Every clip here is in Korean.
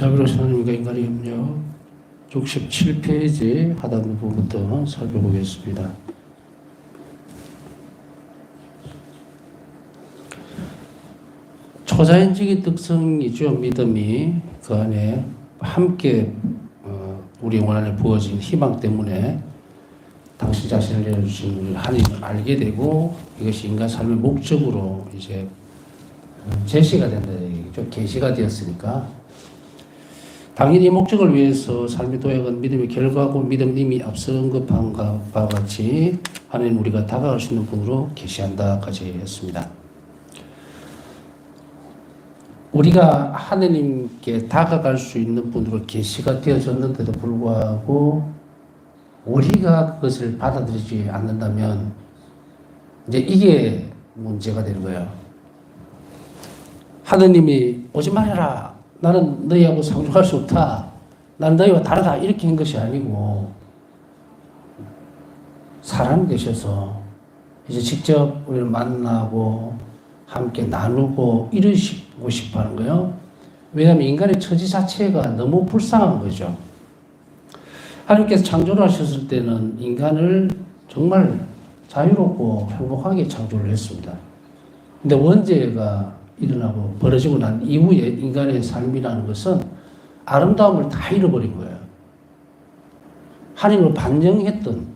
자비로우신 하나님과 인간의 협력 67페이지 하단 부분부터 살펴보겠습니다. 초자연적인 특성이죠. 믿음이 그 안에 함께 우리 영혼 안에 부어진 희망 때문에 당신 자신을 내려주신 우리 하나님을 알게 되고 이것이 인간 삶의 목적으로 이제 제시가 된다 얘기죠. 계시가 되었으니까 당연히 이 목적을 위해서 삶의 도약은 믿음의 결과고 믿음님이 앞서 언급한 바와 같이 하나님 우리가 다가갈 수 있는 분으로 계시한다까지 했습니다. 우리가 하나님께 다가갈 수 있는 분으로 계시가 되어졌는데도 불구하고 우리가 그것을 받아들이지 않는다면 이제 이게 문제가 되는 거예요. 하나님이 오지 말아라. 나는 너희하고 상종할 수 없다. 나는 너희와 다르다. 이렇게 한 것이 아니고 사람이 되셔서 이제 직접 우리를 만나고 함께 나누고 이러시고 싶어 하는 거예요. 왜냐하면 인간의 처지 자체가 너무 불쌍한 거죠. 하나님께서 창조를 하셨을 때는 인간을 정말 자유롭고 행복하게 창조를 했습니다. 근데 원죄가 일어나고 벌어지고 난 이후에 인간의 삶이라는 것은 아름다움을 다 잃어버린 거예요. 하나님을 반영했던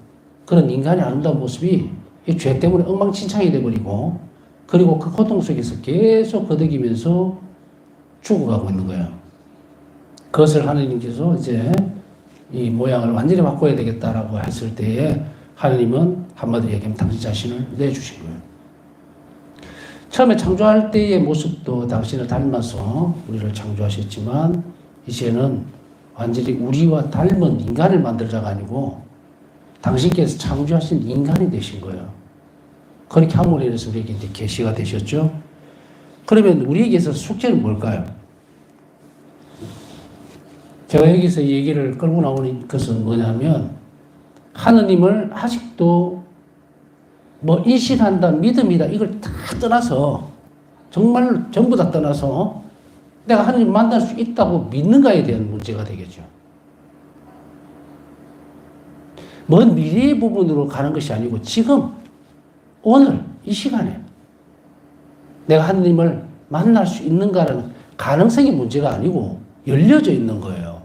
그런 인간의 아름다운 모습이 이 죄 때문에 엉망진창이 되어버리고 그리고 그 고통 속에서 계속 거듭이면서 죽어가고 있는 거예요. 그것을 하나님께서 이제 이 모양을 완전히 바꿔야 되겠다라고 했을 때에 하나님은 한마디로 얘기하면 당신 자신을 내주신 거예요. 처음에 창조할 때의 모습도 당신을 닮아서 우리를 창조하셨지만 이제는 완전히 우리와 닮은 인간을 만들자가 아니고 당신께서 창조하신 인간이 되신 거예요. 그렇게 함으로 인해서 우리에게 이제 계시가 되셨죠. 그러면 우리에게서 숙제는 뭘까요? 제가 여기서 이 얘기를 끌고 나오는 것은 뭐냐면 하느님을 아직도 뭐 인식한다, 믿음이다 이걸 다 떠나서 정말 전부 다 떠나서 내가 하느님 만날 수 있다고 믿는가에 대한 문제가 되겠죠. 먼 미래의 부분으로 가는 것이 아니고 지금 오늘 이 시간에 내가 하느님을 만날 수 있는가라는 가능성이 문제가 아니고 열려져 있는 거예요.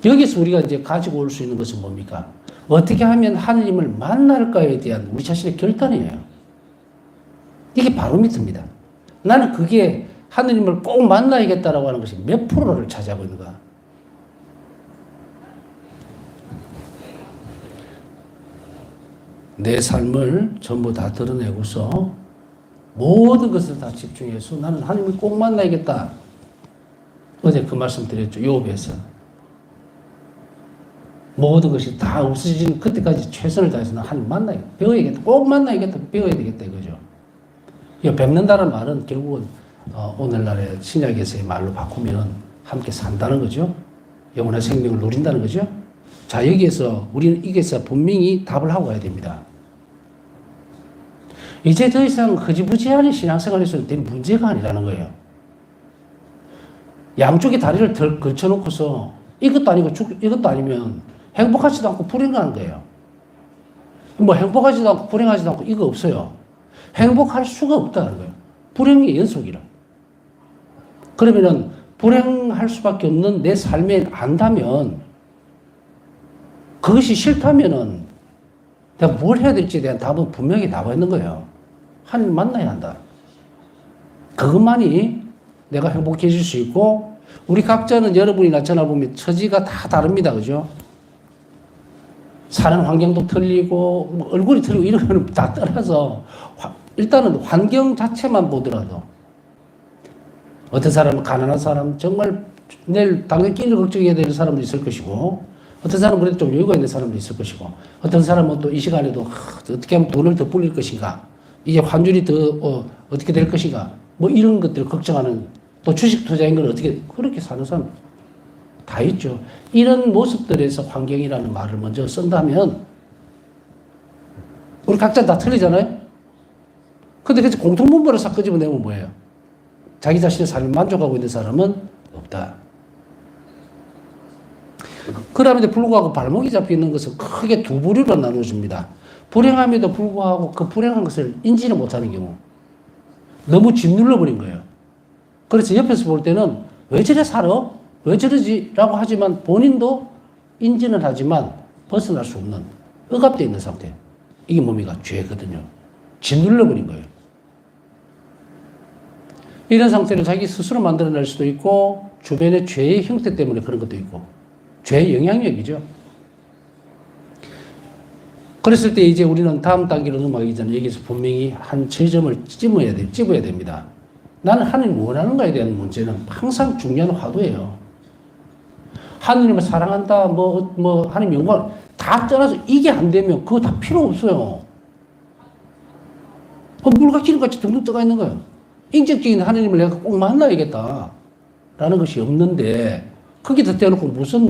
여기서 우리가 이제 가지고 올 수 있는 것은 뭡니까? 어떻게 하면 하느님을 만날까에 대한 우리 자신의 결단이에요. 이게 바로 믿습니다. 나는 그게 하느님을 꼭 만나야겠다라고 하는 것이 몇 프로를 차지하고 있는가? 내 삶을 전부 다 드러내고서 모든 것을 다 집중해서 나는 하느님을 꼭 만나야겠다. 어제 그 말씀 드렸죠. 욥에서. 모든 것이 다 없어지는 그때까지 최선을 다해서 나 하나님 만나야겠다. 배워야겠다. 꼭 만나야겠다. 배워야 되겠다. 이거죠. 이 뵙는다는 말은 결국은 오늘날의 신약에서의 말로 바꾸면 함께 산다는 거죠. 영원한 생명을 누린다는 거죠. 자, 여기에서 우리는 이게서 분명히 답을 하고 가야 됩니다. 이제 더 이상 흐지부지한 신앙생활에서는 된 문제가 아니라는 거예요. 양쪽에 다리를 걸쳐놓고서 이것도 아니고 이것도 아니면 행복하지도 않고 불행한 거예요. 뭐 행복하지도 않고 불행하지도 않고 이거 없어요. 행복할 수가 없다는 거예요. 불행의 연속이라. 그러면은 불행할 수밖에 없는 내 삶에 안다면 그것이 싫다면은 내가 뭘 해야 될지에 대한 답은 분명히 나와 있는 거예요. 하나님 만나야 한다. 그것만이 내가 행복해질 수 있고 우리 각자는 여러분이나 저나 보면 처지가 다 다릅니다. 그죠? 사는 환경도 틀리고 뭐 얼굴이 틀리고 이런 거는 다 떠나서 일단은 환경 자체만 보더라도 어떤 사람은 가난한 사람 정말 내일 당장 끼니를 걱정해야 되는 사람도 있을 것이고 어떤 사람은 그래도 좀 여유가 있는 사람도 있을 것이고 어떤 사람은 또 이 시간에도 어떻게 하면 돈을 더 불릴 것인가 이게 환율이 더 어떻게 될 것인가 뭐 이런 것들을 걱정하는 또 주식 투자인 건 어떻게 그렇게 사는 사람 다 있죠. 이런 모습들에서 환경이라는 말을 먼저 쓴다면 우리 각자 다 틀리잖아요. 근데 그 공통분모를 싹 끄집어내면 뭐예요? 자기 자신의 삶에 만족하고 있는 사람은 없다. 그럼에도 불구하고 발목이 잡히는 것은 크게 두 부류로 나누어집니다. 불행함에도 불구하고 그 불행한 것을 인지를 못하는 경우. 너무 짓눌러버린 거예요. 그래서 옆에서 볼 때는 왜 저래 살아? 왜 저러지? 라고 하지만 본인도 인지는 하지만 벗어날 수 없는 억압되어 있는 상태. 이게 뭡니까? 죄거든요. 짓눌러버린 거예요. 이런 상태를 자기 스스로 만들어낼 수도 있고 주변의 죄의 형태 때문에 그런 것도 있고 죄의 영향력이죠. 그랬을 때 이제 우리는 다음 단계로 넘어가기 전에 여기서 분명히 한 지점을 찝어야 됩니다. 나는 하나님 원하는가에 대한 문제는 항상 중요한 화두예요. 하나님을 사랑한다, 하나님 영광 다 떠나서 이게 안 되면 그거 다 필요 없어요. 물과 기름같이 둥둥 떠가 있는 거예요. 인격적인 하나님을 내가 꼭 만나야겠다. 라는 것이 없는데, 거기다 떼어놓고 무슨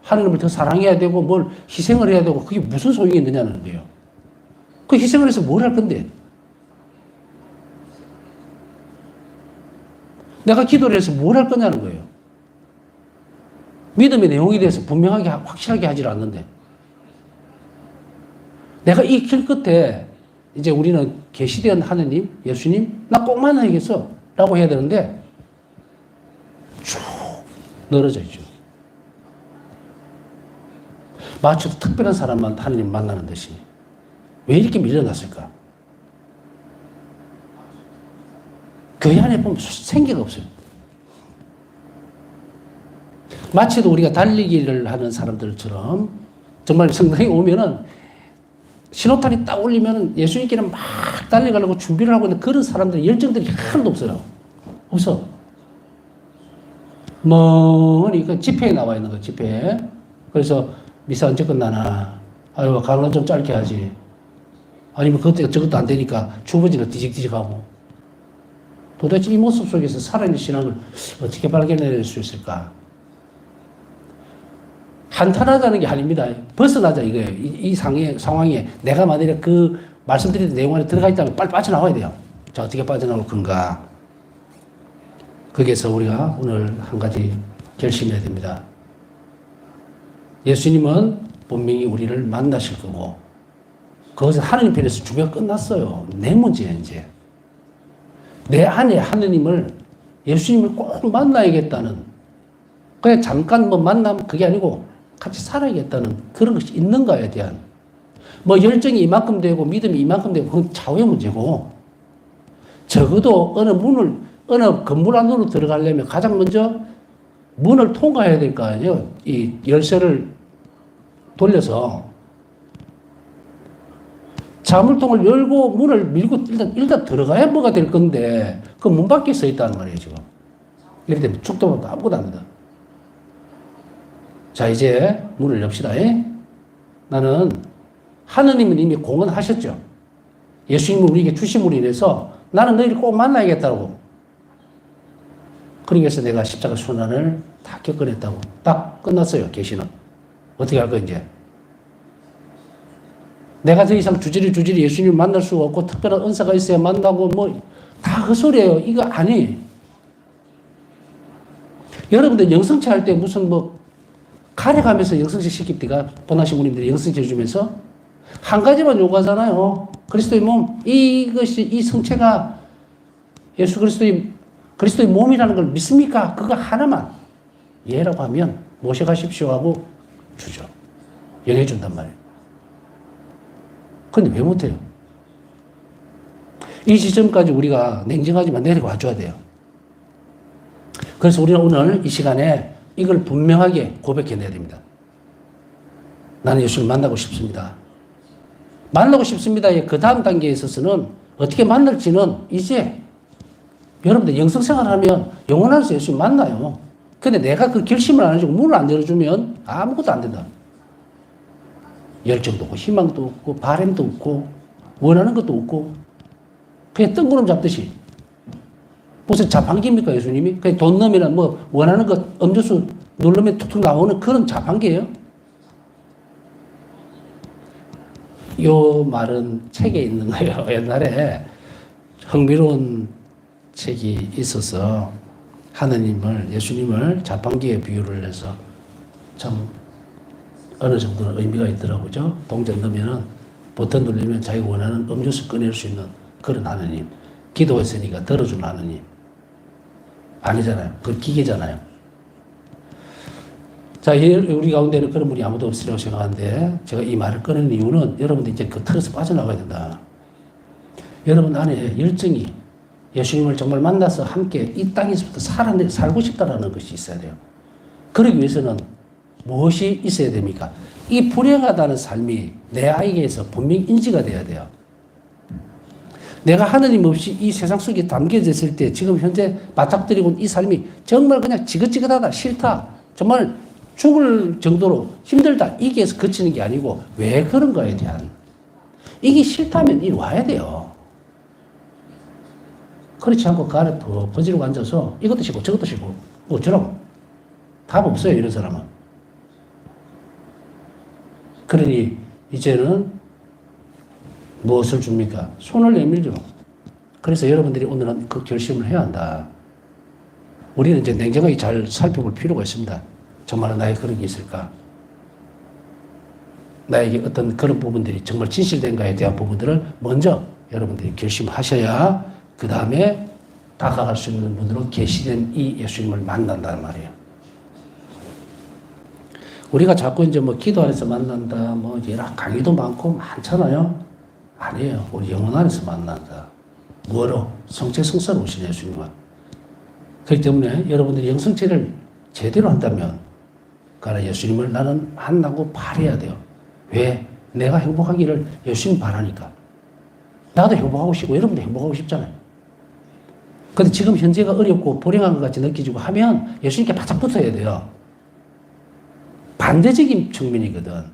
하나님을 더 사랑해야 되고 뭘 희생을 해야 되고 그게 무슨 소용이 있느냐는 거예요. 그 희생을 해서 뭘 할 건데? 내가 기도를 해서 뭘 할 거냐는 거예요. 믿음의 내용에 대해서 분명하게 확실하게 하질 않는데. 내가 이 길 끝에 이제 우리는 계시된 하느님, 예수님, 나 꼭 만나야겠어. 라고 해야 되는데, 쭉 늘어져 있죠. 마치 특별한 사람만 하느님 만나는 듯이. 왜 이렇게 밀려났을까? 교회 안에 보면 생기가 없어요. 마치도 우리가 달리기를 하는 사람들처럼 정말 성당에 오면은 신호탄이 딱 울리면 예수님께는 막 달려가려고 준비를 하고 있는 그런 사람들의 열정들이 하나도 없어요. 없어. 멍하니 그 집회에 나와 있는 거, 집회에. 그래서 미사 언제 끝나나? 아유, 가는 좀 짧게 하지. 아니면 그것도 저것도 안 되니까 주부지는 뒤직뒤직하고. 도대체 이 모습 속에서 살아있는 신앙을 어떻게 발견해낼 수 있을까? 한탄하자는 게 아닙니다. 벗어나자 이거예요. 이 상황에 내가 만약에 그 말씀드린 내용 안에 들어가 있다면 빨리 빠져나와야 돼요. 자, 어떻게 빠져나올 건가? 거기에서 우리가 오늘 한 가지 결심해야 됩니다. 예수님은 분명히 우리를 만나실 거고, 그것은 하느님 편에서 준비가 끝났어요. 내 문제야, 이제. 내 안에 하느님을, 예수님을 꼭 만나야겠다는, 그냥 잠깐 만나면 그게 아니고, 같이 살아야겠다는 그런 것이 있는가에 대한 열정이 이만큼 되고 믿음이 이만큼 되고 그건 차후의 문제고 적어도 어느 건물 안으로 들어가려면 가장 먼저 문을 통과해야 될 거 아니에요. 이 열쇠를 돌려서 자물통을 열고 문을 밀고 일단 들어가야 뭐가 될 건데 그 문 밖에 서 있다는 말이에요 지금. 이럴 때 죽도 아무것도 안 된다. 자, 이제 문을 엽시다. 나는 하느님은 이미 공언하셨죠. 예수님을 우리에게 주심으로 인해서 나는 너희를 꼭 만나야겠다고. 그러기 위해서 내가 십자가 순환을 다 겪어냈다고. 딱 끝났어요, 계시는. 어떻게 할 거야, 이제? 내가 더 이상 주저리 예수님을 만날 수가 없고 특별한 은사가 있어야 만나고 다 헛소리예요. 이거 아니. 여러분들 영성체 할 때 무슨 가려가면서 영성체 시킬 때가 본하신 분들이 영성체 해주면서 한 가지만 요구하잖아요. 그리스도의 몸. 이 성체가 예수 그리스도의 몸이라는 걸 믿습니까? 그거 하나만 예라고 하면 모셔가십시오 하고 주죠. 영해준단 말이에요. 근데 왜 못해요? 이 지점까지 우리가 냉정하지만 내려와 줘야 돼요. 그래서 우리는 오늘 이 시간에 이걸 분명하게 고백해내야 됩니다. 나는 예수를 만나고 싶습니다. 만나고 싶습니다의 그 다음 단계에 있어서는 어떻게 만날지는 이제 여러분들 영성생활 하면 영원하면서 예수를 만나요. 근데 내가 그 결심을 안 해주고 문을 안 열어주면 아무것도 안 된다. 열정도 없고 희망도 없고 바람도 없고 원하는 것도 없고 그냥 뜬구름 잡듯이 무슨 자판기입니까 예수님이? 그냥 돈 넣으면 원하는 것 음료수 누르면 툭툭 나오는 그런 자판기예요? 요 말은 책에 있는 거예요. 옛날에 흥미로운 책이 있어서 하느님을, 예수님을 자판기에 비유를 해서 참 어느 정도는 의미가 있더라고요. 동전 넣으면은 버튼 누르면 자기가 원하는 음료수 꺼낼 수 있는 그런 하느님. 기도했으니까 들어준 하느님. 아니잖아요. 그건 기계잖아요. 자, 우리 가운데는 그런 분이 아무도 없으리라고 생각하는데 제가 이 말을 꺼낸 이유는 여러분들 이제 그 틀에서 빠져나가야 된다. 여러분 안에 열정이 예수님을 정말 만나서 함께 이 땅에서부터 살고 싶다라는 것이 있어야 돼요. 그러기 위해서는 무엇이 있어야 됩니까? 이 불행하다는 삶이 내 아이에게서 분명히 인지가 돼야 돼요. 내가 하느님 없이 이 세상 속에 담겨져 있을 때 지금 현재 맞닥뜨리고 있는 이 삶이 정말 그냥 지긋지긋하다, 싫다, 정말 죽을 정도로 힘들다, 이게서 그치는 게 아니고 왜 그런가에 대한 이게 싫다면 이리 와야 돼요. 그렇지 않고 그 안에 버지르고 앉아서 이것도 싫고 저것도 싫고 어쩌라고. 답 없어요, 이런 사람은. 그러니 이제는 무엇을 줍니까? 손을 내밀죠. 그래서 여러분들이 오늘은 그 결심을 해야 한다. 우리는 이제 냉정하게 잘 살펴볼 필요가 있습니다. 정말 나에게 그런 게 있을까? 나에게 어떤 그런 부분들이 정말 진실된가에 대한 부분들을 먼저 여러분들이 결심하셔야 그 다음에 다가갈 수 있는 분으로 계시된 이 예수님을 만난다는 말이에요. 우리가 자꾸 이제 뭐 기도 안에서 만난다, 뭐 여러 강의도 많고 많잖아요. 아니에요. 우리 영혼 안에서 만난다. 뭐로? 성체성사로 오신 예수님과. 그렇기 때문에 여러분들이 영성체를 제대로 한다면 그러나 예수님을 나는 만나고 바라야 돼요. 왜? 내가 행복하기를 예수님 바라니까. 나도 행복하고 싶고 여러분도 행복하고 싶잖아요. 근데 지금 현재가 어렵고 불행한 것 같이 느껴지고 하면 예수님께 바짝 붙어야 돼요. 반대적인 측면이거든.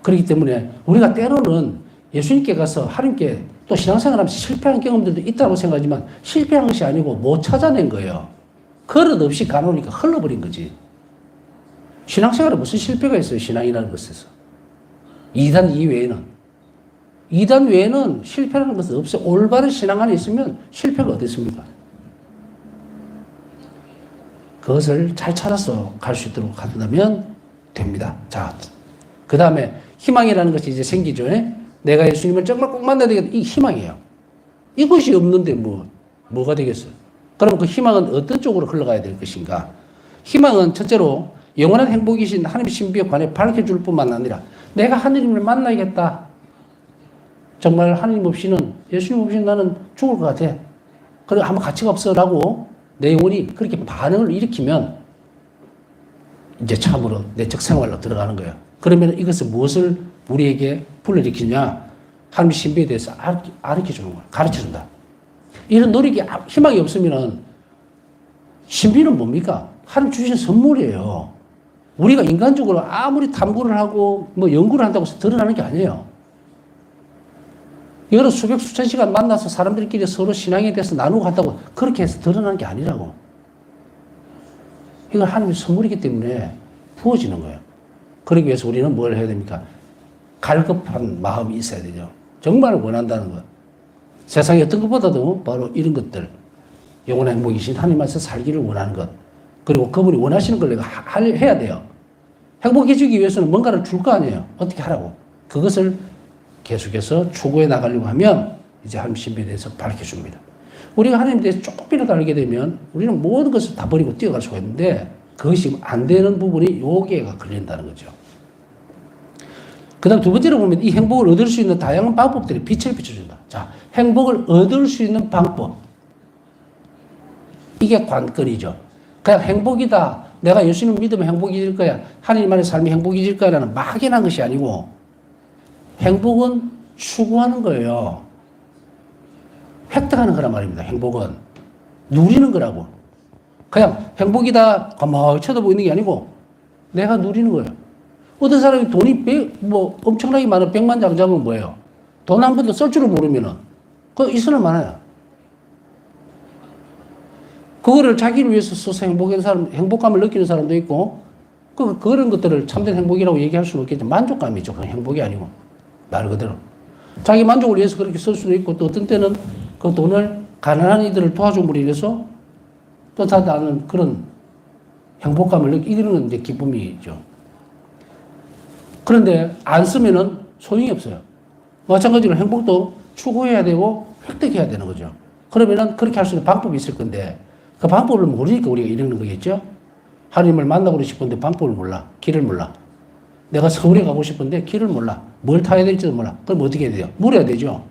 그렇기 때문에 우리가 때로는 예수님께 가서 하나님께 또 신앙생활하면서 실패한 경험들도 있다고 생각하지만 실패한 것이 아니고 못 찾아낸 거예요. 그릇 없이 가놓으니까 흘러버린 거지. 신앙생활에 무슨 실패가 있어요, 신앙이라는 것에서. 2단 이외에는. 2단 외에는 실패라는 것은 없어요. 올바른 신앙 안에 있으면 실패가 어디 있습니까? 그것을 잘 찾아서 갈 수 있도록 한다면 됩니다. 자, 그 다음에 희망이라는 것이 이제 생기죠. 내가 예수님을 정말 꼭 만나야 되겠다. 이 희망이에요. 이것이 없는데 뭐가 되겠어요? 그럼 그 희망은 어떤 쪽으로 흘러가야 될 것인가? 희망은 첫째로 영원한 행복이신 하나님의 신비에 관해 밝혀줄 뿐만 아니라 내가 하느님을 만나야겠다. 정말 하느님 없이는, 예수님 없이는 나는 죽을 것 같아. 그리고 아무 가치가 없어라고 내 영혼이 그렇게 반응을 일으키면 이제 참으로 내적 생활로 들어가는 거예요. 그러면 이것은 무엇을 우리에게 불러일으키냐? 하나님의 신비에 대해서 가르쳐주는 거예요. 가르쳐준다. 이런 노력이, 희망이 없으면 신비는 뭡니까? 하나님 주신 선물이에요. 우리가 인간적으로 아무리 탐구를 하고 뭐 연구를 한다고 해서 드러나는 게 아니에요. 여러 수백 수천 시간 만나서 사람들끼리 서로 신앙에 대해서 나누고 한다고 그렇게 해서 드러나는 게 아니라고. 이건 하나님의 선물이기 때문에 부어지는 거예요. 그러기 위해서 우리는 뭘 해야 됩니까? 갈급한 마음이 있어야 되죠. 정말 원한다는 것. 세상에 어떤 것보다도 바로 이런 것들. 영원한 행복이신 하나님 안에서 살기를 원하는 것. 그리고 그분이 원하시는 걸 내가 해야 돼요. 행복해지기 위해서는 뭔가를 줄 거 아니에요. 어떻게 하라고. 그것을 계속해서 추구해 나가려고 하면 이제 하나님 신비에 대해서 밝혀줍니다. 우리가 하나님에 대해서 조금이라도 알게 되면 우리는 모든 것을 다 버리고 뛰어갈 수가 있는데 그것이 안 되는 부분이 여기에가 걸린다는 거죠. 그 다음 두 번째로 보면 이 행복을 얻을 수 있는 다양한 방법들이 빛을 비춰준다. 자, 행복을 얻을 수 있는 방법. 이게 관건이죠. 그냥 행복이다. 내가 예수님 믿으면 행복해질 거야. 하나님 안의 삶이 행복해질 거야라는 막연한 것이 아니고 행복은 추구하는 거예요. 획득하는 거란 말입니다. 행복은. 누리는 거라고. 그냥 행복이다. 가만히 쳐다보고 있는 게 아니고 내가 누리는 거예요. 어떤 사람이 돈이 엄청나게 많은 백만장자면 뭐예요? 돈 한 번도 쓸 줄을 모르면은 그거 있으나 많아요. 그거를 자기를 위해서 써서 행복감을 느끼는 사람도 있고 그런 것들을 참된 행복이라고 얘기할 수는 없겠지만 만족감이죠. 그건 행복이 아니고. 말 그대로. 자기 만족을 위해서 그렇게 쓸 수도 있고 또 어떤 때는 그 돈을 가난한 이들을 도와줌으로 인해서 뜻하지 않은 그런 행복감을 느끼는 건 이제 기쁨이죠. 그런데 안 쓰면은 소용이 없어요. 마찬가지로 행복도 추구해야 되고 획득해야 되는 거죠. 그러면은 그렇게 할 수 있는 방법이 있을 건데 그 방법을 모르니까 우리가 이러는 거겠죠. 하나님을 만나고 싶은데 방법을 몰라. 길을 몰라. 내가 서울에 가고 싶은데 길을 몰라. 뭘 타야 될지도 몰라. 그럼 어떻게 해야 돼요? 물어야 되죠.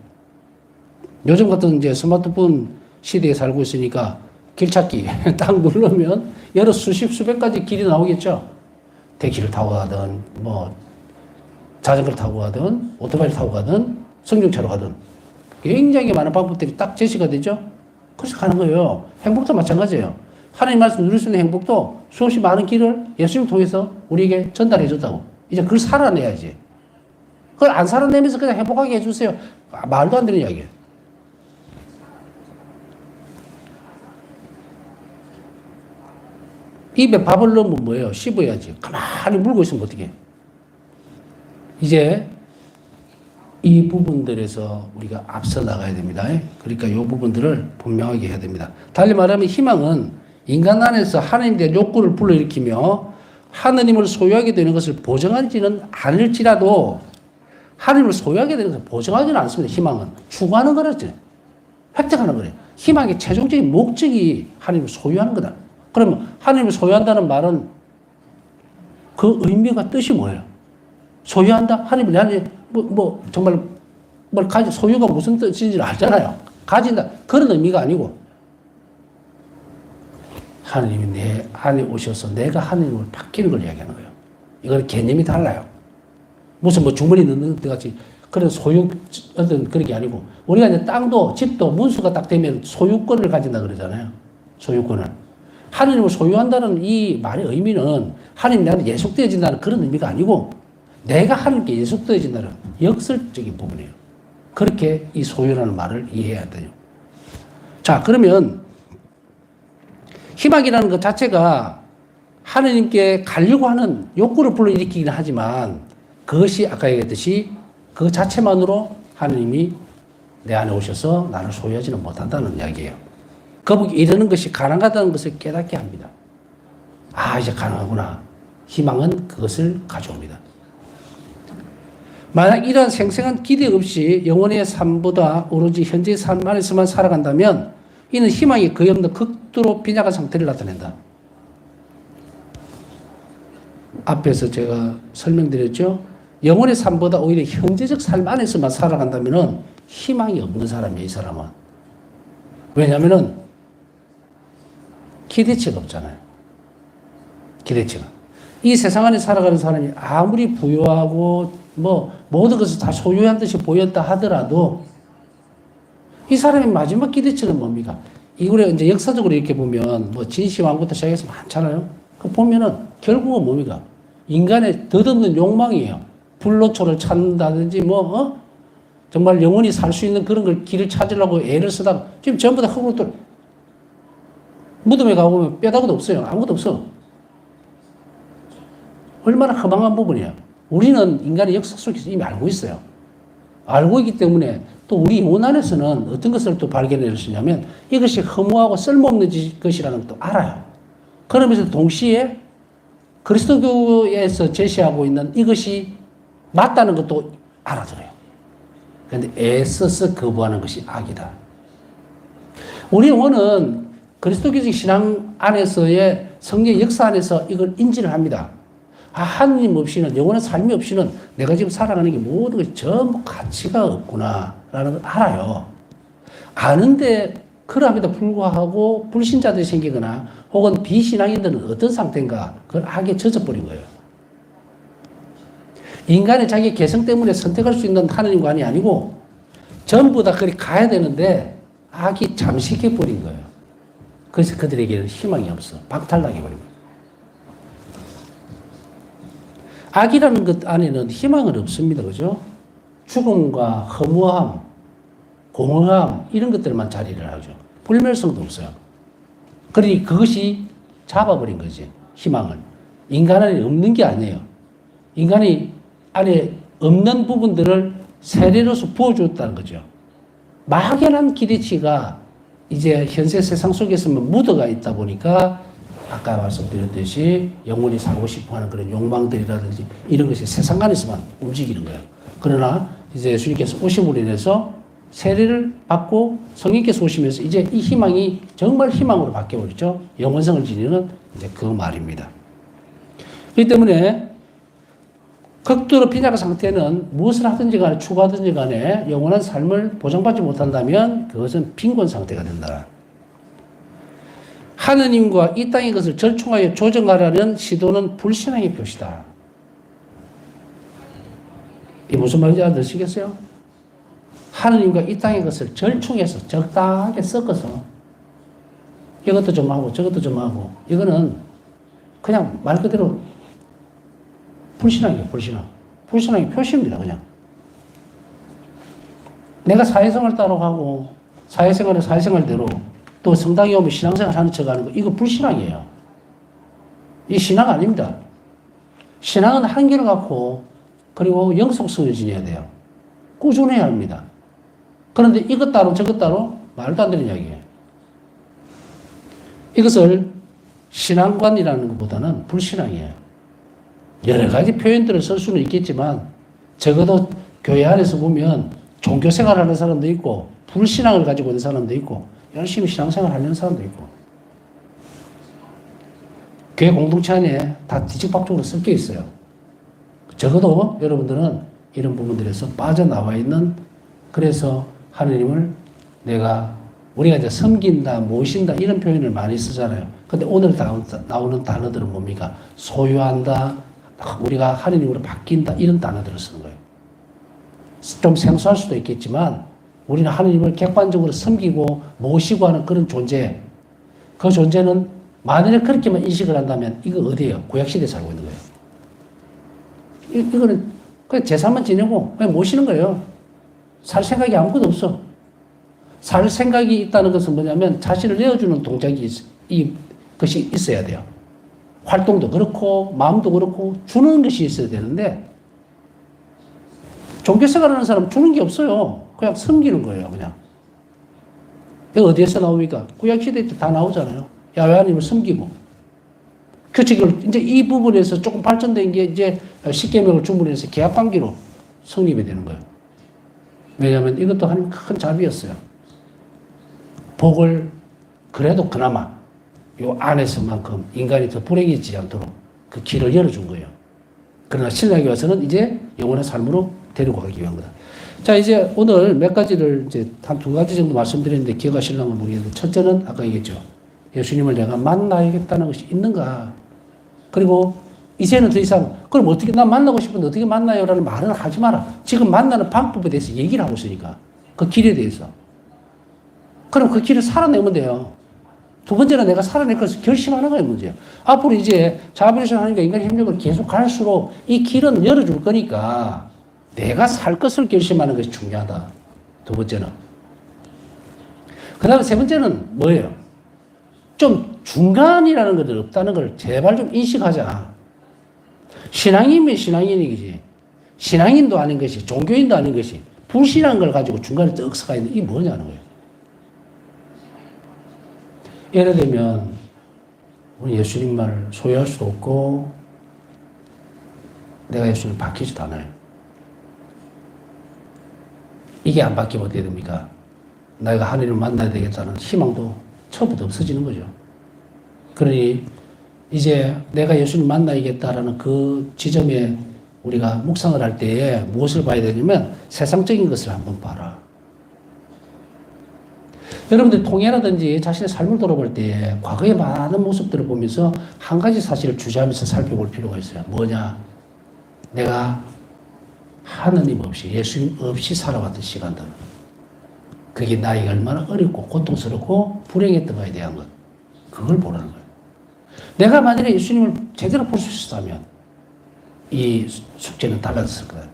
요즘 같은 이제 스마트폰 시대에 살고 있으니까 길 찾기 딱 누르면 여러 수백 가지 길이 나오겠죠. 택시를 타고 가든 뭐 자전거를 타고 가든 오토바이를 타고 가든 승용차로 가든 굉장히 많은 방법들이 딱 제시가 되죠. 그래서 가는 거예요. 행복도 마찬가지예요. 하나님 말씀 누릴 수 있는 행복도 수없이 많은 길을 예수님을 통해서 우리에게 전달해 줬다고. 이제 그걸 살아내야지. 그걸 안 살아내면서 그냥 행복하게 해주세요. 말도 안 되는 이야기예요. 입에 밥을 넣으면 뭐예요? 씹어야지. 가만히 물고 있으면 어떻게 해? 이제 이 부분들에서 우리가 앞서 나가야 됩니다. 그러니까 이 부분들을 분명하게 해야 됩니다. 달리 말하면 희망은 인간 안에서 하나님에 대한 욕구를 불러일으키며 하느님을 소유하게 되는 것을 보정하지는 않을지라도 하나님을 소유하게 되는 것을 보정하지는 않습니다. 희망은 추구하는 거라지. 획득하는 거래요. 희망의 최종적인 목적이 하나님을 소유하는 거다. 그러면 하나님을 소유한다는 말은 그 의미가 뜻이 뭐예요? 소유한다? 하나님이 나한테 정말 뭘 소유가 무슨 뜻인지 알잖아요. 가진다. 그런 의미가 아니고 하나님이 내 안에 오셔서 내가 하나님을 바뀌는 걸 이야기하는 거예요. 이건 개념이 달라요. 무슨 주머니 넣는 것 같이 그런 소유 어떤 그런 게 아니고 우리가 이제 땅도 집도 문수가 딱 되면 소유권을 가진다 그러잖아요. 소유권을. 하나님을 소유한다는 이 말의 의미는 하나님 나한테 예속되어진다는 그런 의미가 아니고 내가 하나님께 예속되어진다는 역설적인 부분이에요. 그렇게 이 소유라는 말을 이해해야 돼요. 자, 그러면 희망이라는 것 자체가 하나님께 가려고 하는 욕구를 불러일으키긴 하지만 그것이 아까 얘기했듯이 그 자체만으로 하나님이 내 안에 오셔서 나를 소유하지는 못한다는 이야기예요. 거북이 이러는 것이 가능하다는 것을 깨닫게 합니다. 아, 이제 가능하구나. 희망은 그것을 가져옵니다. 만약 이러한 생생한 기대 없이 영혼의 삶보다 오로지 현재의 삶 안에서만 살아간다면 이는 희망이 거의 없는 극도로 빈약한 상태를 나타낸다. 앞에서 제가 설명드렸죠. 영혼의 삶보다 오히려 현재적 삶 안에서만 살아간다면 희망이 없는 사람이에요. 이 사람은. 왜냐하면 기대치가 없잖아요. 기대치가. 이 세상 안에 살아가는 사람이 아무리 부유하고 모든 것을 다 소유한 듯이 보였다 하더라도 이 사람의 마지막 기대치는 뭡니까? 이거를 이제 역사적으로 이렇게 보면 진시황부터 시작해서 많잖아요. 그 보면은 결국은 뭡니까? 인간의 덧없는 욕망이에요. 불로초를 찾는다든지 정말 영원히 살 수 있는 그런 걸 길을 찾으려고 애를 쓰다가 지금 전부 다 흙으로 또 무덤에 가보면 뼈다구도 없어요. 아무것도 없어. 얼마나 허망한 부분이에요. 우리는 인간의 역사 속에서 이미 알고 있어요. 알고 있기 때문에 또 우리 영혼 안에서는 어떤 것을 또 발견할 수 있냐면 이것이 허무하고 쓸모없는 것이라는 것도 알아요. 그러면서 동시에 그리스도교에서 제시하고 있는 이것이 맞다는 것도 알아들어요. 그런데 애써서 거부하는 것이 악이다. 우리 영혼은 그리스도교적 신앙 안에서의 성령의 역사 안에서 이걸 인지를 합니다. 하나님 없이는, 영원한 삶이 없이는 내가 지금 살아가는 게 모든 것이 전부 가치가 없구나라는 걸 알아요. 아는데 그럼에도 불구하고 불신자들이 생기거나 혹은 비신앙인들은 어떤 상태인가 그걸 악에 젖어버린 거예요. 인간의 자기 개성 때문에 선택할 수 있는 하나님관이 아니고 전부 다 그리 가야 되는데 악이 잠식해버린 거예요. 그래서 그들에게는 희망이 없어. 박탈당해버린 거예요. 악이라는 것 안에는 희망은 없습니다. 그죠? 죽음과 허무함, 공허함 이런 것들만 자리를 하죠. 불멸성도 없어요. 그러니 그것이 잡아버린 거지. 희망을. 인간 안에 없는 게 아니에요. 인간이 안에 없는 부분들을 세례로서 부어줬다는 거죠. 막연한 기대치가 이제 현세 세상 속에서만 묻어가 있다 보니까 아까 말씀드렸듯이 영원히 살고 싶어 하는 그런 욕망들이라든지 이런 것이 세상 안에서만 움직이는 거예요. 그러나 이제 예수님께서 오심으로 인해서 세례를 받고 성령께서 오시면서 이제 이 희망이 정말 희망으로 바뀌어버렸죠. 영원성을 지니는 이제 그 말입니다. 그렇기 때문에 극도로 빈약한 상태는 무엇을 하든지 간에 추구하든지 간에 영원한 삶을 보장받지 못한다면 그것은 빈곤 상태가 된다. 하느님과 이 땅의 것을 절충하여 조정하려는 시도는 불신앙의 표시다. 이게 무슨 말인지 알아들으시겠어요? 하느님과 이 땅의 것을 절충해서 적당하게 섞어서 이것도 좀 하고 저것도 좀 하고 이거는 그냥 말 그대로 불신앙이에요. 불신앙의 표시입니다. 그냥 내가 사회생활 따로 가고 사회생활은 사회생활대로 또 성당에 오면 신앙생활 하는 척 하는 거 이거 불신앙이에요. 이 신앙 아닙니다. 신앙은 한계를 갖고 그리고 영속성을 지녀야 돼요. 꾸준해야 합니다. 그런데 이것 따로 저것 따로 말도 안 되는 이야기예요. 이것을 신앙관이라는 것보다는 불신앙이에요. 여러 가지 표현들을 쓸 수는 있겠지만 적어도 교회 안에서 보면 종교생활 하는 사람도 있고 불신앙을 가지고 있는 사람도 있고 열심히 신앙생활 하는 사람도 있고 교회 공동체 안에 다 뒤죽박죽으로 섞여 있어요. 적어도 여러분들은 이런 부분들에서 빠져나와 있는 그래서 하느님을 우리가 이제 섬긴다, 모신다 이런 표현을 많이 쓰잖아요. 근데 오늘 나오는 단어들은 뭡니까? 소유한다, 우리가 하느님으로 바뀐다 이런 단어들을 쓰는 거예요. 좀 생소할 수도 있겠지만 우리는 하느님을 객관적으로 섬기고 모시고 하는 그런 존재, 그 존재는 만약에 그렇게만 인식을 한다면 이거 어디예요? 구약시대에 살고 있는 거예요. 이거는 그냥 제사만 지내고 그냥 모시는 거예요. 살 생각이 아무것도 없어. 살 생각이 있다는 것은 뭐냐면 자신을 내어주는 동작이 것이 있어야 돼요. 활동도 그렇고 마음도 그렇고 주는 것이 있어야 되는데 종교생활 하는 사람은 주는 게 없어요. 그냥 섬기는 거예요. 그냥. 이거 어디에서 나옵니까? 구약시대 때 다 나오잖아요. 야훼 하나님을 섬기고. 규칙을 이제 이 부분에서 조금 발전된 게 이제 십계명을 주문해서 계약관계로 성립이 되는 거예요. 왜냐하면 이것도 하나님 큰 자비였어요. 복을 그래도 그나마 요 안에서만큼 인간이 더 불행해지지 않도록 그 길을 열어준 거예요. 그러나 신약에 와서는 이제 영원한 삶으로 데리고 가기 위한 거다. 자, 이제 오늘 몇 가지를 이제 한 두 가지 정도 말씀드렸는데 기억하시려면 모르겠는데 첫째는 아까 얘기했죠. 예수님을 내가 만나야겠다는 것이 있는가. 그리고 이제는 더 이상 그럼 어떻게 나 만나고 싶은데 어떻게 만나요? 라는 말은 하지 마라. 지금 만나는 방법에 대해서 얘기를 하고 있으니까 그 길에 대해서. 그럼 그 길을 살아내면 돼요. 두 번째는 내가 살아낼 것을 결심하는 거예요, 문제예요. 앞으로 이제 자비로운 하나님과 인간 협력을 계속 갈수록 이 길은 열어줄 거니까 내가 살 것을 결심하는 것이 중요하다. 두 번째는. 그 다음에 세 번째는 뭐예요? 좀 중간이라는 것들 없다는 걸 제발 좀 인식하자. 신앙인이면 신앙인이지. 신앙인도 아닌 것이, 종교인도 아닌 것이, 불신한 걸 가지고 중간에 떡 서가 있는 이게 뭐냐는 거예요. 예를 들면, 우리 예수님 말을 소유할 수도 없고, 내가 예수님 바뀌지도 않아요. 이게 안 바뀌면 어떻게 됩니까? 내가 하나님을 만나야 되겠다는 희망도 처음부터 없어지는 거죠. 그러니 이제 내가 예수님 만나야겠다라는 그 지점에 우리가 묵상을 할 때에 무엇을 봐야 되냐면 세상적인 것을 한번 봐라. 여러분들 통해라든지 자신의 삶을 돌아볼 때 과거의 많은 모습들을 보면서 한 가지 사실을 주저하면서 살펴볼 필요가 있어요. 뭐냐? 내가 하느님 없이 예수님 없이 살아왔던 시간들. 그게 나에게 얼마나 어렵고 고통스럽고 불행했던가에 대한 것. 그걸 보라는 거예요. 내가 만약에 예수님을 제대로 볼 수 있었다면 이 숙제는 달라졌을 거예요.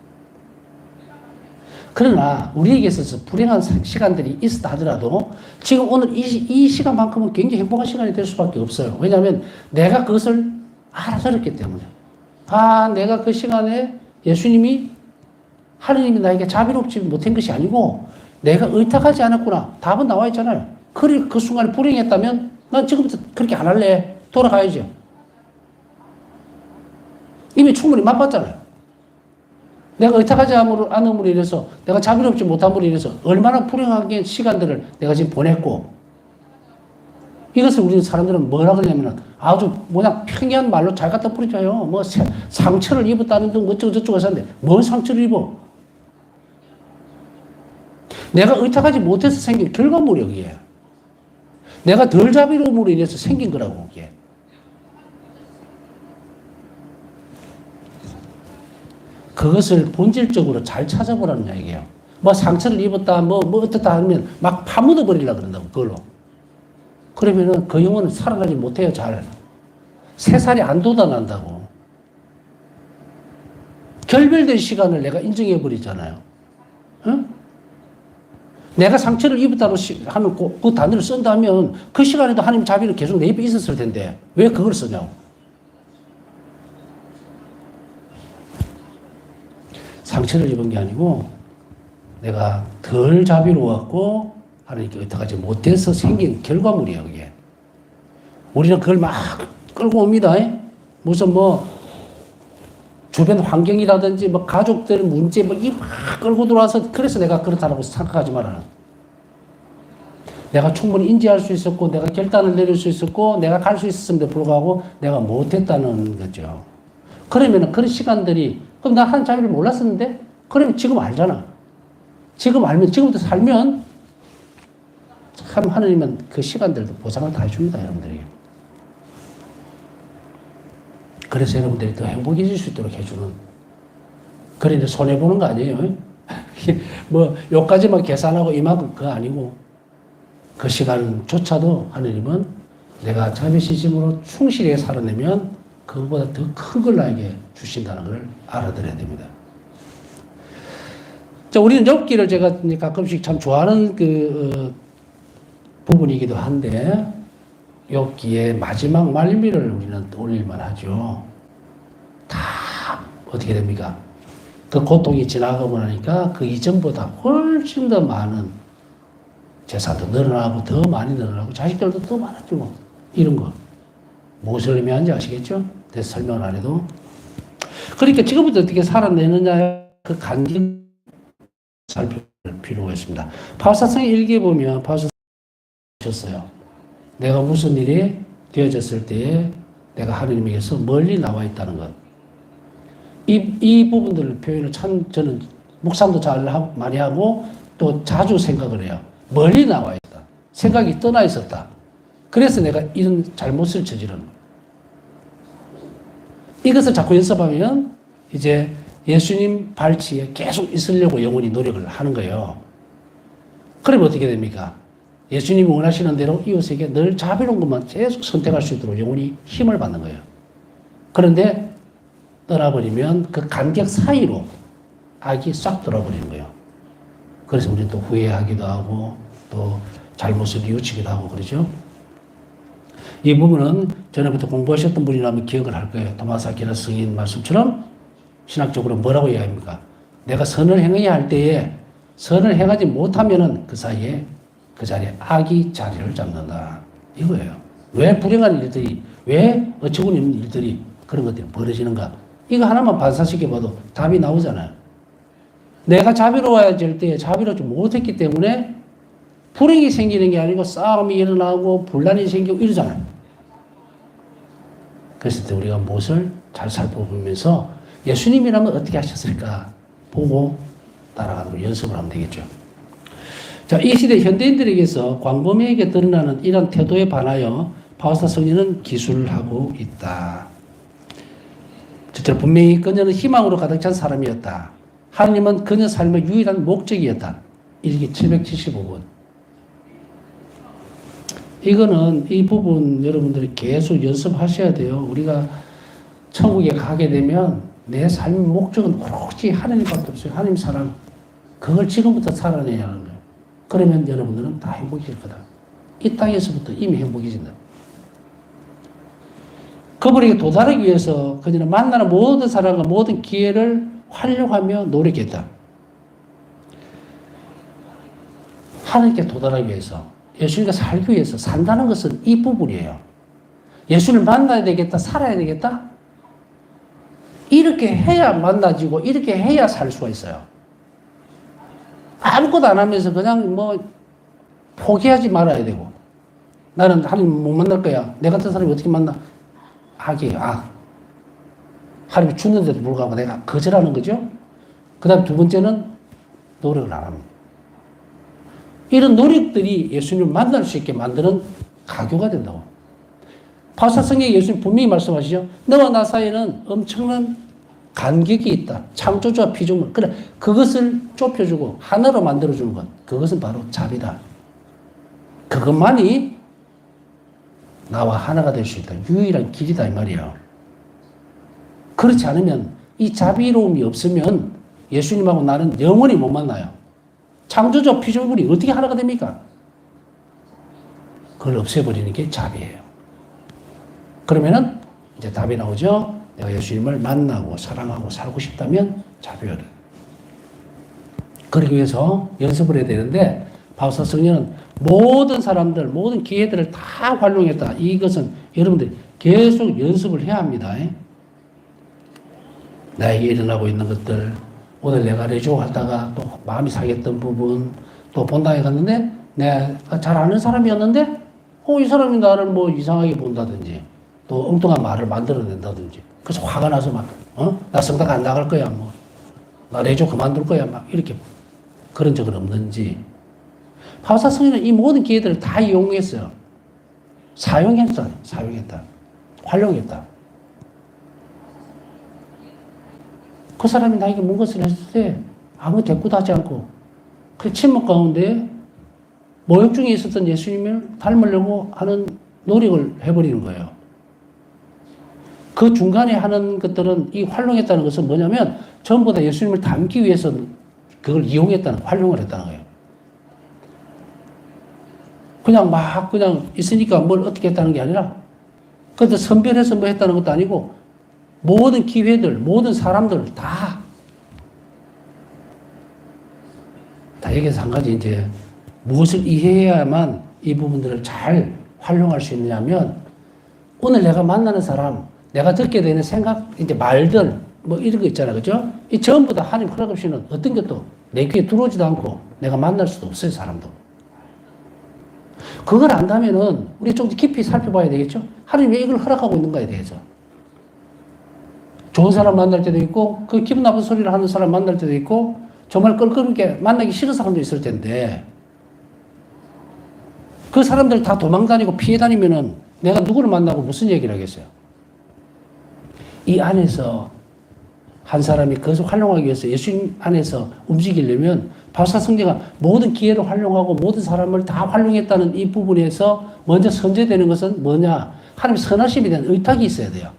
그러나 우리에게 있어서 불행한 시간들이 있었다 하더라도 지금 오늘 이 시간만큼은 굉장히 행복한 시간이 될 수밖에 없어요. 왜냐하면 내가 그것을 알아들었기 때문에. 내가 그 시간에 하느님이 나에게 자비롭지 못한 것이 아니고 내가 의탁하지 않았구나. 답은 나와 있잖아요. 그래, 그 순간에 불행했다면 난 지금부터 그렇게 안 할래. 돌아가야죠. 이미 충분히 맛봤잖아요. 내가 의탁하지 않음으로 인해서, 내가 자비롭지 못함으로 인해서 얼마나 불행하게 시간들을 내가 지금 보냈고, 이것을 우리 사람들은 뭐라 그러냐면은 아주 그냥 평이한 말로 잘 갖다 뿌리줘요. 뭐 상처를 입었다는 등 어쩌고저쩌고 하는데 뭔 상처를 입어? 내가 의탁하지 못해서 생긴 결과물이야, 그게. 내가 덜 자비로움으로 인해서 생긴 거라고, 그게. 그것을 본질적으로 잘 찾아보라는 이야기예요. 뭐 상처를 입었다, 뭐 어떻다 하면 막 파묻어 버리려고 그런다고, 그걸로. 그러면은 그 영혼은 살아나지 못해요, 잘. 새살이 안 돋아난다고. 결별된 시간을 내가 인정해 버리잖아요. 응? 내가 상처를 입었다고 하는 그 단어를 쓴다면 그 시간에도 하나님 자비는 계속 내 입에 있었을 텐데 왜 그걸 쓰냐고. 상처를 입은 게 아니고 내가 덜 자비로웠고 하나님께 의탁하지 못해서 생긴 결과물이에요, 그게. 우리는 그걸 막 끌고 옵니다. 무슨 뭐 주변 환경이라든지 뭐 가족들 문제 뭐 이 막 끌고 들어와서 그래서 내가 그렇다라고 생각하지 말아라. 내가 충분히 인지할 수 있었고 내가 결단을 내릴 수 있었고 내가 갈 수 있었음에도 불구하고 내가 못했다는 거죠. 그러면은 그런 시간들이 그럼 나 하나님 자비를 몰랐었는데 그러면 지금 알잖아. 지금 알면 지금부터 살면 참 하나님은 그 시간들도 보상을 다 해줍니다, 여러분들에게. 그래서 여러분들이 더 행복해질 수 있도록 해주는. 그런데 손해보는 거 아니에요. 뭐, 요까지만 계산하고 이만큼 그거 아니고, 그 시간조차도 하느님은 내가 자비시심으로 충실하게 살아내면 그것보다 더 큰 걸 나에게 주신다는 걸 알아들어야 됩니다. 자, 우리는 욥기를 제가 가끔씩 참 좋아하는 부분이기도 한데, 욥기의 마지막 말미를 우리는 떠올릴만 하죠. 다 어떻게 됩니까? 그 고통이 지나가고 나니까 그 이전보다 훨씬 더 많은 재산도 늘어나고 더 많이 늘어나고 자식들도 더 많아지고 이런 거. 무엇을 의미하는지 아시겠죠? 그래서 설명을 안 해도. 그러니까 지금부터 어떻게 살아내느냐 그 간격 살펴볼 필요가 있습니다. 파우사성 일기에 보면 파우사성 하셨어요. 내가 무슨 일이 되어졌을 때에 내가 하나님에게서 멀리 나와 있다는 것. 이 부분들을 표현을 참 저는 묵상도 많이 하고 또 자주 생각을 해요. 멀리 나와 있다. 생각이 떠나 있었다. 그래서 내가 이런 잘못을 저지른. 이것을 자꾸 연습하면 이제 예수님 발치에 계속 있으려고 영혼이 노력을 하는 거예요. 그러면 어떻게 됩니까? 예수님이 원하시는 대로 이웃에게 늘 자비로운 것만 계속 선택할 수 있도록 영혼이 힘을 받는 거예요. 그런데 떠나버리면 그 간격 사이로 악이 싹 돌아버리는 거예요. 그래서 우리는 또 후회하기도 하고 또 잘못을 뉘우치기도 하고 그러죠. 이 부분은 전에부터 공부하셨던 분이라면 기억을 할 거예요. 토마스 아퀴나 성인 말씀처럼 신학적으로 뭐라고 이야기합니까? 내가 선을 행해야 할 때에 선을 행하지 못하면은 그 사이에 그 자리에 악이 자리를 잡는다. 이거예요. 왜 불행한 일들이, 왜 어처구니 일들이 그런 것들이 벌어지는가? 이거 하나만 반사시켜봐도 답이 나오잖아요. 내가 자비로워야 될 때에 자비롭지 못했기 때문에 불행이 생기는 게 아니고 싸움이 일어나고 분란이 생기고 이러잖아요. 그랬을 때 우리가 무엇을 잘 살펴보면서 예수님이라면 어떻게 하셨을까 보고 따라가도록 연습을 하면 되겠죠. 자, 이 시대 현대인들에게서 광범위하게 드러나는 이런 태도에 반하여 파우스타 성인은 기술을 하고 있다. 첫째로 분명히 그녀는 희망으로 가득 찬 사람이었다. 하나님은 그녀 삶의 유일한 목적이었다. 일기 775번. 이거는 이 부분 여러분들이 계속 연습하셔야 돼요. 우리가 천국에 가게 되면 내 삶의 목적은 오로지 하나님밖에 없어요. 하나님 사랑. 그걸 지금부터 살아내야 하는 거예요. 그러면 여러분들은 다 행복해질 거다. 이 땅에서부터 이미 행복해진다. 그분에게 도달하기 위해서 그녀는 만나는 모든 사람과 모든 기회를 활용하며 노력했다. 하나님께 도달하기 위해서. 예수님과 살기 위해서 산다는 것은 이 부분이에요. 예수를 만나야 되겠다, 살아야 되겠다? 이렇게 해야 만나지고, 이렇게 해야 살 수가 있어요. 아무것도 안 하면서 그냥 포기하지 말아야 되고, 나는 하나님 못 만날 거야. 내 같은 사람이 어떻게 만나? 하나님이 주는데도 불구하고 내가 거절하는 거죠. 그 다음 두 번째는 노력을 안 합니다. 이런 노력들이 예수님을 만날 수 있게 만드는 가교가 된다고. 바울사성경에 예수님 분명히 말씀하시죠. 너와 나 사이에는 엄청난 간격이 있다. 창조주와 피조물. 그래, 그것을 좁혀주고 하나로 만들어주는 것. 그것은 바로 자비다. 그것만이 나와 하나가 될 수 있다. 유일한 길이다 이 말이에요. 그렇지 않으면 이 자비로움이 없으면 예수님하고 나는 영원히 못 만나요. 창조주와 피조물이 어떻게 하나가 됩니까? 그걸 없애버리는 게 자비예요. 그러면은 이제 답이 나오죠. 내가 예수님을 만나고 사랑하고 살고 싶다면 자비를. 그러기 위해서 연습을 해야 되는데 바울사 성령은 모든 사람들, 모든 기회들을 다 활용했다. 이것은 여러분들이 계속 연습을 해야 합니다. 나에게 일어나고 있는 것들, 오늘 내가 레조 하다가 또 마음이 상했던 부분, 또 본당에 갔는데 내가 잘 아는 사람이었는데 이 사람이 나를 이상하게 본다든지 또 엉뚱한 말을 만들어낸다든지 그래서 화가 나서 나 성당 안 나갈 거야 나 레조 그만둘 거야 이렇게 그런 적은 없는지. 바울사 성령은 이 모든 기회들을 다 이용했어요. 사용했다. 활용했다. 그 사람이 나에게 무엇을 했을 때 아무 대꾸도 하지 않고 그 침묵 가운데 모욕 중에 있었던 예수님을 닮으려고 하는 노력을 해버리는 거예요. 그 중간에 하는 것들은 이 활용했다는 것은 뭐냐면 전부 다 예수님을 닮기 위해서 그걸 이용했다는, 활용을 했다는 거예요. 그냥 있으니까 뭘 어떻게 했다는 게 아니라 그런데 선별해서 했다는 것도 아니고 모든 기회들, 모든 사람들 다 여기서 한 가지 이제 무엇을 이해해야만 이 부분들을 잘 활용할 수 있느냐면 오늘 내가 만나는 사람, 내가 듣게 되는 생각, 이제 말들 이런 거 있잖아요. 그죠? 이 전부 다 하나님 허락 없이는 어떤 것도 내 귀에 들어오지도 않고 내가 만날 수도 없어요, 사람도. 그걸 안다면은 우리 좀 깊이 살펴봐야 되겠죠? 하나님 왜 이걸 허락하고 있는가에 대해서. 좋은 사람 만날 때도 있고, 그 기분 나쁜 소리를 하는 사람 만날 때도 있고, 정말 껄끄럽게 만나기 싫은 사람도 있을 텐데, 그 사람들 다 도망 다니고 피해 다니면은 내가 누구를 만나고 무슨 얘기를 하겠어요? 이 안에서 한 사람이 그것을 활용하기 위해서 예수님 안에서 움직이려면 바울사 성경가 모든 기회를 활용하고 모든 사람을 다 활용했다는 이 부분에서 먼저 선제되는 것은 뭐냐? 하나님 선하심에 대한 의탁이 있어야 돼요.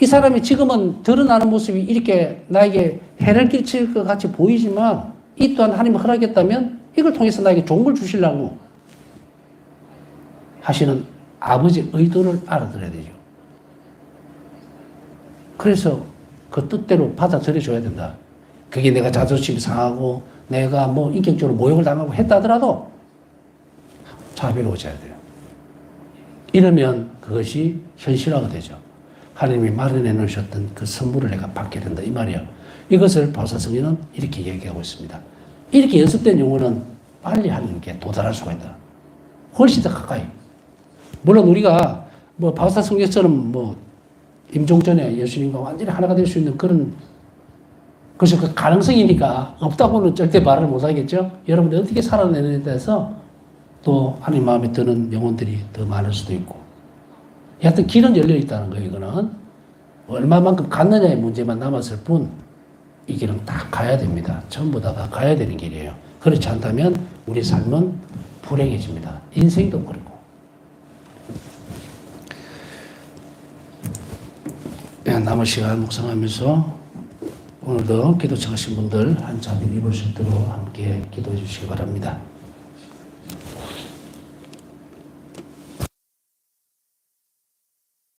이 사람이 지금은 드러나는 모습이 이렇게 나에게 해를 끼칠 것 같이 보이지만 이 또한 하나님이 허락했다면 이걸 통해서 나에게 좋은 걸 주시려고 하시는 아버지의 의도를 알아들어야 되죠. 그래서 그 뜻대로 받아들여줘야 된다. 그게 내가 자존심이 상하고 내가 인격적으로 모욕을 당하고 했다 하더라도 자비로워져야 돼요. 이러면 그것이 현실화가 되죠. 하나님이 마련해 놓으셨던 그 선물을 내가 받게 된다 이 말이에요. 이것을 바울사 성경은 이렇게 얘기하고 있습니다. 이렇게 연습된 용어는 빨리 하나님께 도달할 수가 있다. 훨씬 더 가까이. 물론 우리가 바울사 성경처럼 임종전에 예수님과 완전히 하나가 될 수 있는 그런 그래서 그 가능성이니까 없다고는 절대 말을 못 하겠죠. 여러분들 어떻게 살아내느냐에 대해서 또 하나님 마음에 드는 영혼들이 더 많을 수도 있고. 여하튼 길은 열려 있다는 거예요. 이거는 얼마만큼 갔느냐의 문제만 남았을 뿐 이 길은 다 가야 됩니다. 전부 다 가야 되는 길이에요. 그렇지 않다면 우리 삶은 불행해집니다. 인생도 그렇고. 남은 시간 묵상하면서 오늘도 기도 청하신 분들 한 자리 입을 수 있도록 함께 기도해 주시기 바랍니다.